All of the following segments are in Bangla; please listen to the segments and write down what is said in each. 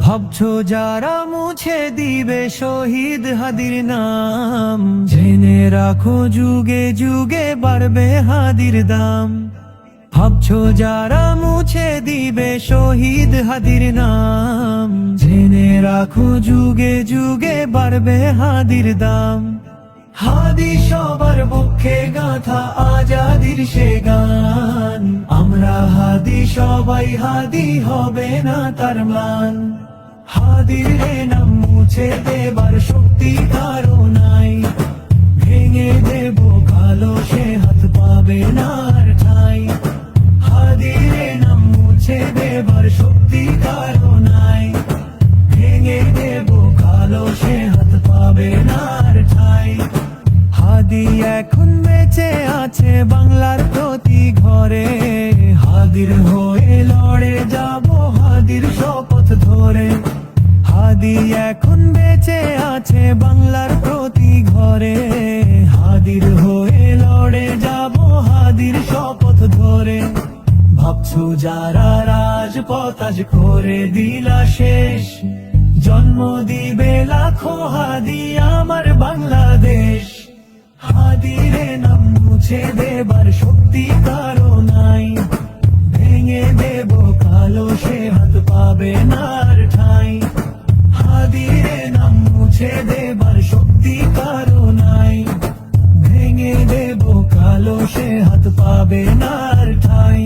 ভাবছো যারা মুছে দিবে শহীদ হাদির নাম, জেনে রাখো যুগে যুগে বাড়বে হাদির দাম। ভাবছো যারা মুছে দিবে শহীদ হাদির নাম, জেনে রাখো যুগে যুগে বাড়বে হাদির দাম। হাদি সবার পক্ষে গাথা আজাদির সে গান, আমরা হাদি সবাই হাদি হবে না তার মান। হাদির নাম মুছে দেবার শক্তি কারো নাই, ভেঙে দেব কালো সে হাত পাবে না আর ঠাঁই। হাদির নাম মুছে দেবার শক্তি কারো নাই, ভেঙে দেব কালো সে হাত পাবে না আর ঠাঁই। হাদি এখন বেঁচে আছে বাংলার প্রতি ঘরে, হাদির হয়ে লড়ে যাব হাদির শপথ ধরে। হাদি এখন বেঁচে আছে বাংলার প্রতি ঘরে, হাদির হয়ে লড়ে যাব হাদির শপথ ধরে। ভাবছো যারা রাজপথ আজ করে দিলা শেষ, জন্ম দিবে লাখো হাদি আমার বাংলাদেশ। হাদির নাম মুছে দেবার শক্তি কারো নাই, ভেঙে দেব কালো সে হাত পাবে না আর ঠাঁই। হাদির নাম মুছে দেবার শক্তি কারো নাই, ভেঙে দেব কালো সে হাত পাবে না আর ঠাঁই।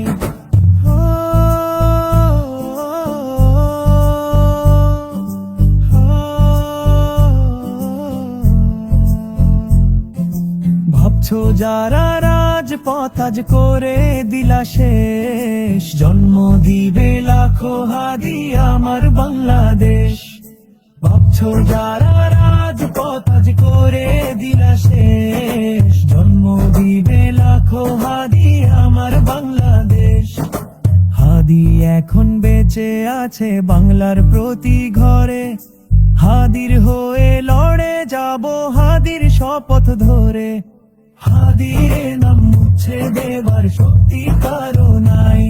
ভাবছো যারা রাজপথ আজ করে দিলা শেষ, জন্ম দিবে লাখো হাদি আমার বাংলাদেশ। ভাবছো যারা রাজপথ আজ করে দিলা শেষ, জন্ম দিবে লাখো হাদি আমার বাংলাদেশ। হাদি এখন বেঁচে আছে বাংলার প্রতি ঘরে, হাদির হয়ে লড়ে যাব হাদির শপথ ধরে। হাদির নাম মুছে দেবার শক্তি কারো নাই,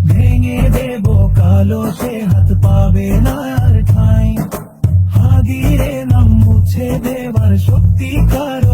ভেঙে দেব কালো সে হাত পাবে না আর ঠাঁই। হাদির নাম মুছে দেবার শক্তি কারো